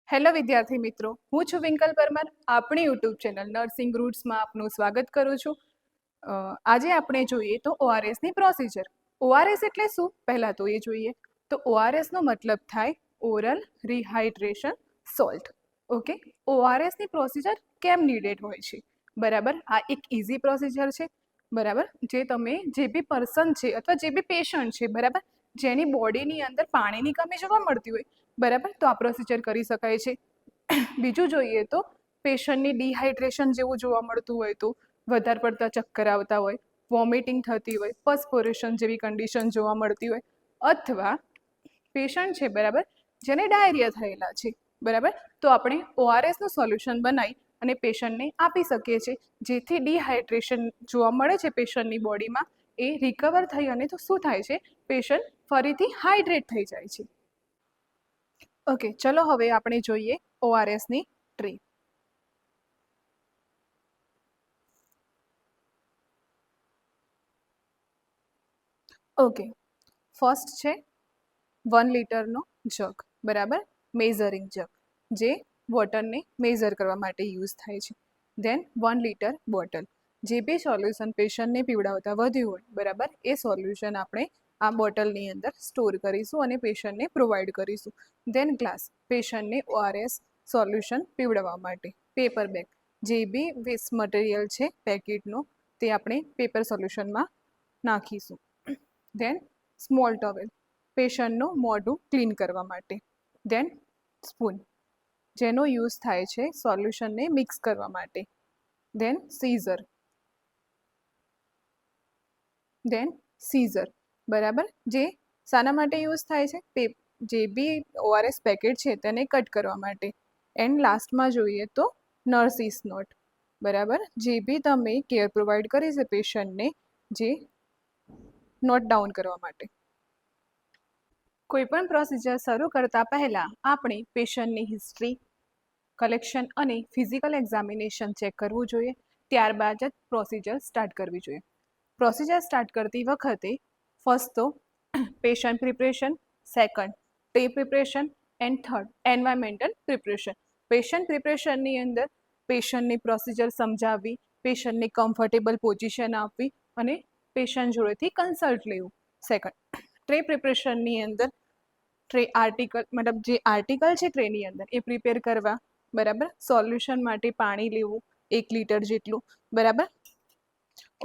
Hello વિદ્યાર્થી મિત્રો, હું છું વિંકલ પરમાર. આપણી યુટ્યુબ ચેનલ નર્સિંગ રૂટ્સમાં આપનું સ્વાગત કરું છું. આજે આપણે જોઈએ તો ઓઆરએસની પ્રોસિજર. ઓઆરએસ એટલે શું પહેલા તો એ જોઈએ. તો ઓઆરએસનો મતલબ થાય ઓરલ રિહાઇડ્રેશન સોલ્ટ. ઓકે, ઓઆરએસની પ્રોસિજર કેમ નીડેડ હોય છે? બરાબર, આ એક ઇઝી પ્રોસિજર છે. બરાબર, જે તમે જે બી પર્સન છે અથવા જે બી પેશન્ટ છે, બરાબર, જેની બોડીની અંદર પાણીની કમી જોવા મળતી હોય, બરાબર, તો આ પ્રોસિજર કરી શકાય છે. બીજું જોઈએ તો પેશન્ટની ડિહાઇડ્રેશન જેવું જોવા મળતું હોય, તો વધારે પડતા ચક્કર આવતા હોય, વોમિટિંગ થતી હોય, પર્સ્પિરેશન જેવી કન્ડિશન જોવા મળતી હોય, અથવા પેશન્ટ છે, બરાબર, જેને ડાયરિયા થયેલા છે, બરાબર, તો આપણે ઓઆરએસનું સોલ્યુશન બનાવી અને પેશન્ટને આપી શકીએ છીએ, જેથી ડિહાઇડ્રેશન જોવા મળે છે પેશન્ટની બોડીમાં એ રિકવર થઈ અને તો શું થાય છે, પેશન્ટ ફરીથી હાઇડ્રેટ થઈ જાય છે. ઓકે, ચલો હવે આપણે જોઈએ ઓઆરએસની ટ્રી. ઓકે, ફર્સ્ટ છે 1 લીટરનો જગ, બરાબર, મેઝરિંગ જગ, જે વોટરને મેઝર કરવા માટે યુઝ થાય છે. દેન 1 લીટર બોટલ, જે બી સોલ્યુશન પેશન્ટને પીવડાવતા વધ્યું હોય, બરાબર, એ સોલ્યુશન આપણે આ બોટલની અંદર સ્ટોર કરીશું અને પેશન્ટને પ્રોવાઈડ કરીશું. દેન ગ્લાસ, પેશન્ટને ઓઆરએસ સોલ્યુશન પીવડાવવા માટે. પેપર બેગ, જે બી વેસ્ટ મટીરિયલ છે પેકેટનો, તે આપણે પેપર સોલ્યુશનમાં નાખીશું. દેન સ્મોલ ટોવેલ, પેશન્ટનું મોઢું ક્લીન કરવા માટે. દેન સ્પૂન, જેનો યુઝ થાય છે સોલ્યુશનને મિક્સ કરવા માટે. દેન સીઝર, બરાબર, જે શાના માટે યુઝ થાય છે? જે બી ઓઆરએસ પેકેટ છે તેને કટ કરવા માટે. એન્ડ લાસ્ટમાં જોઈએ તો નર્સિસ નોટ, બરાબર, જે બી તમે કેર પ્રોવાઈડ કરી છે પેશન્ટને, જે નોટ ડાઉન કરવા માટે. કોઈપણ પ્રોસિજર શરૂ કરતા પહેલાં આપણે પેશન્ટની હિસ્ટ્રી કલેક્શન અને ફિઝિકલ એક્ઝામિનેશન ચેક કરવું જોઈએ. ત્યારબાદ જ પ્રોસિજર સ્ટાર્ટ કરવી જોઈએ. પ્રોસિજર સ્ટાર્ટ કરતી વખતે ફર્સ્ટ તો patient preparation, second tray preparation, and third environmental preparation. Patient પ્રિપરેશનની અંદર પેશન્ટની પ્રોસિજર સમજાવવી, પેશન્ટને કમ્ફર્ટેબલ પોઝિશન આપવી અને પેશન્ટ જોડેથી કન્સલ્ટ લેવું. સેકન્ડ ટ્રે પ્રિપરેશનની અંદર ટ્રે આર્ટિકલ, મતલબ જે આર્ટિકલ છે ટ્રેની અંદર એ પ્રિપેર કરવા, બરાબર, સોલ્યુશન માટે પાણી લેવું 1 લીટર જેટલું, બરાબર.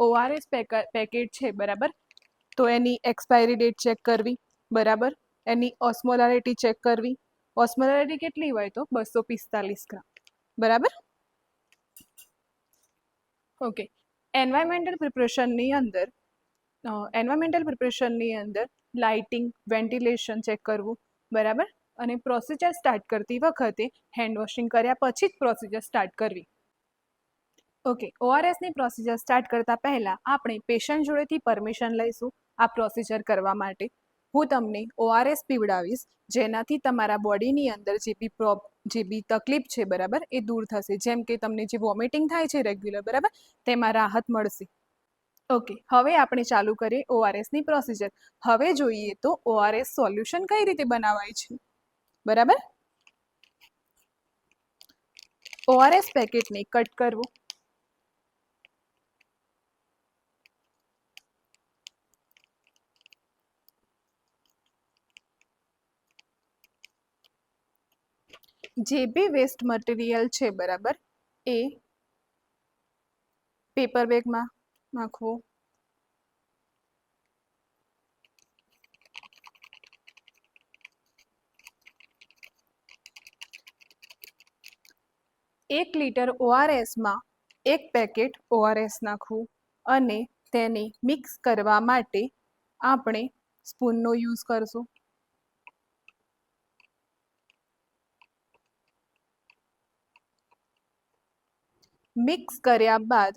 ઓઆરએસ પેકેટ છે, બરાબર, તો એની એક્સપાયરી ડેટ ચેક કરવી, બરાબર, એની ઓસ્મોલારિટી ચેક કરવી. ઓસ્મોલારિટી કેટલી હોય તો 245 ગ્રામ, બરાબર. ઓકે, એન્વાયરમેન્ટલ પ્રિપરેશનની અંદર લાઇટિંગ, વેન્ટિલેશન ચેક કરવું, બરાબર, અને પ્રોસિજર સ્ટાર્ટ કરતી વખતે હેન્ડ વોશિંગ કર્યા પછી જ પ્રોસિજર સ્ટાર્ટ કરવી. ઓકે, ઓઆરએસની પ્રોસિજર સ્ટાર્ટ કરતા પહેલાં આપણે પેશન્ટ જોડેથી પરમિશન લઈશું આ પ્રોસિજર કરવા માટે. હું તમને ઓઆરએસ પીવડાવીશ, જેનાથી તમારા બોડીની અંદર જે બી તકલીફ છે, બરાબર, એ દૂર થશે. જેમ કે તમને જે વોમિટિંગ થાય છે રેગ્યુલર, બરાબર, તેમાં રાહત મળશે. ઓકે, હવે આપણે ચાલુ કરીએ ઓઆરએસની પ્રોસિજર. હવે જોઈએ તો ઓઆરએસ સોલ્યુશન કઈ રીતે બનાવાય છે, બરાબર. ઓઆરએસ પેકેટને કટ કરવું, જે બી વેસ્ટ મટીરિયલ છે, બરાબર, એ પેપર બેગમાં નાખવું. એક લીટર ઓઆરએસમાં 1 પેકેટ ઓઆરએસ નાખવું અને તેને મિક્સ કરવા માટે આપણે સ્પૂનનો યુઝ કરશું. મિક્સ કર્યા બાદ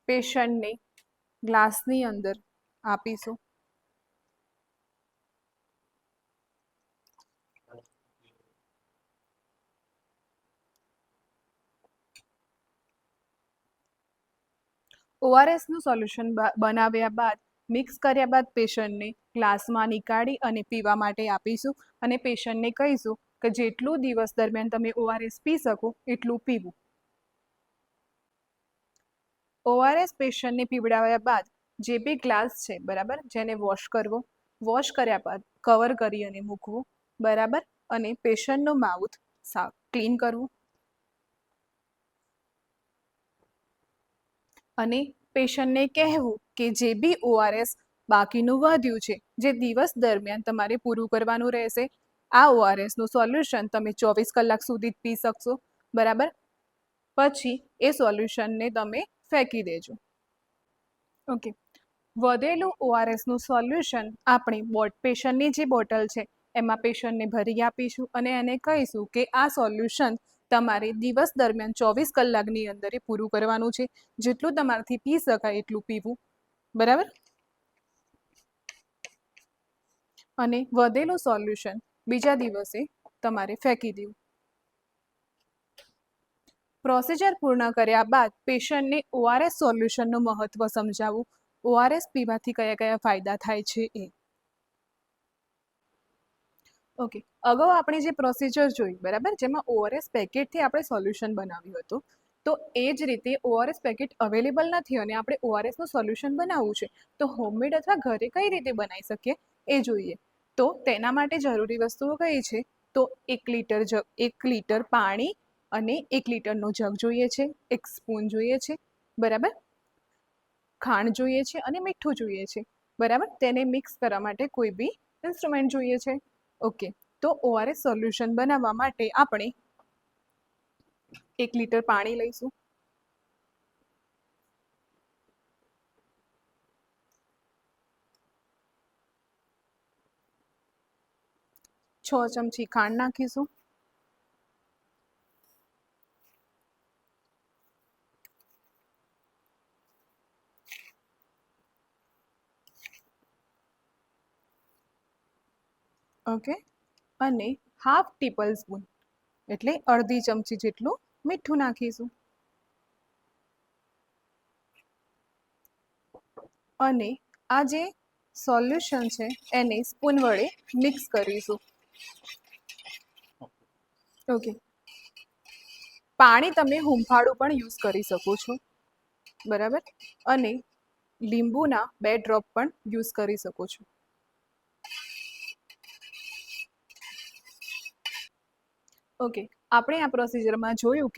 પેશન્ટને ગ્લાસની અંદર આપીશું. ઓઆરએસનું સોલ્યુશન બનાવ્યા બાદ, મિક્સ કર્યા બાદ પેશન્ટને ગ્લાસમાં નીકાળી અને પીવા માટે આપીશું અને પેશન્ટને કહીશું કે જેટલું દિવસ દરમિયાન તમે ઓઆરએસ પી શકો એટલું પીવું. ઓઆરએસ પેશન્ટને પીવડાવ્યા બાદ જે બી ગ્લાસ છે બરાબર, જેને વોશ કરવો, વોશ કર્યા બાદ કવર કરી અને મૂકવું બરાબર, અને પેશન્ટનું માઉથ સાફ ક્લીન કરવું, અને પેશન્ટને કહેવું કે જે બી ઓઆરએસ બાકીનું વધ્યું છે જે દિવસ દરમિયાન તમારે પૂરું કરવાનું રહેશે. આ ઓઆરએસનું સોલ્યુશન તમે 24 કલાક સુધી જ પી શકશો બરાબર. પછી એ સોલ્યુશનને તમે ફેંકી દેજો. ઓકે, વધેલું ઓઆરએસનું સોલ્યુશન આપણે પેશન્ટની જે બોટલ છે એમાં પેશન્ટને ભરી આપીશું અને એને કહીશું કે આ સોલ્યુશન તમારે દિવસ દરમિયાન 24 કલાકની અંદર એ પૂરું કરવાનું છે, જેટલું તમારાથી પી શકાય એટલું પીવું બરાબર. અને વધેલું સોલ્યુશન બીજા દિવસે તમારે ફેંકી દેવું. પ્રોસિજર પૂર્ણ કર્યા બાદ પેશન્ટને ઓઆરએસ સોલ્યુશનનું મહત્વ સમજાવવું, ઓઆરએસ પીવાથી કયા કયા ફાયદા થાય છે એ. ઓકે, અગાઉ આપણે જે પ્રોસિજર જોઈ બરાબર, જેમાં ઓઆરએસ પેકેટથી આપણે સોલ્યુશન બનાવ્યું હતું, તો એ જ રીતે ઓઆરએસ પેકેટ અવેલેબલ નથી અને આપણે ઓઆરએસનું સોલ્યુશન બનાવવું છે, તો હોમમેડ અથવા ઘરે કઈ રીતે બનાવી શકીએ એ જોઈએ. તો તેના માટે જરૂરી વસ્તુઓ કઈ છે, તો 1 લીટર પાણી અને 1 લીટરનો જગ જોઈએ છે, 1 સ્પૂન જોઈએ છે બરાબર, ખાંડ જોઈએ છે અને મીઠું જોઈએ છે બરાબર. તેને મિક્સ કરવા માટે કોઈ બી ઇન્સ્ટ્રુમેન્ટ જોઈએ છે. ઓકે, તો ઓઆરએસ સોલ્યુશન બનાવવા માટે આપણે 1 લીટર પાણી લઈશું, 6 ચમચી ખાંડ નાખીશું, ઓકે, અને 1/2 ટેબલ સ્પૂન એટલે અડધી ચમચી જેટલું મીઠું નાખીશું, અને આ જે સોલ્યુશન છે એને સ્પૂન વડે મિક્સ કરીશું. ઓકે, પાણી તમે હુંફાળું પણ યુઝ કરી શકો છો બરાબર, અને લીંબુના 2 ડ્રોપ પણ યુઝ કરી શકો છો. ઓકે, આપણે આ પ્રોસિજરમાં જોયું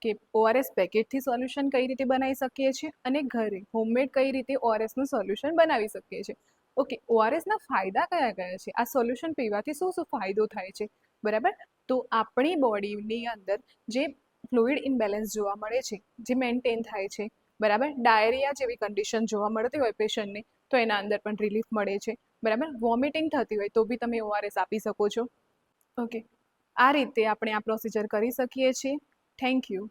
કે ઓઆરએસ પેકેટથી સોલ્યુશન કઈ રીતે બનાવી શકીએ છીએ અને ઘરે હોમમેડ કઈ રીતે ઓઆરએસનું સોલ્યુશન બનાવી શકીએ છીએ. ઓકે, ઓઆરએસના ફાયદા કયા કયા છે, આ સોલ્યુશન પીવાથી શું શું ફાયદો થાય છે બરાબર. તો આપણી બોડીની અંદર જે ફ્લુઇડ ઇમ્બેલેન્સ જોવા મળે છે, જે મેન્ટેન થાય છે બરાબર, ડાયરિયા જેવી કન્ડિશન જોવા મળતી હોય પેશન્ટને તો એના અંદર પણ રિલીફ મળે છે બરાબર. વોમિટિંગ થતી હોય તો બી તમે ઓઆરએસ આપી શકો છો. ઓકે, આ રીતે આપણે આ પ્રોસિજર કરી શકીએ છીએ. Thank you.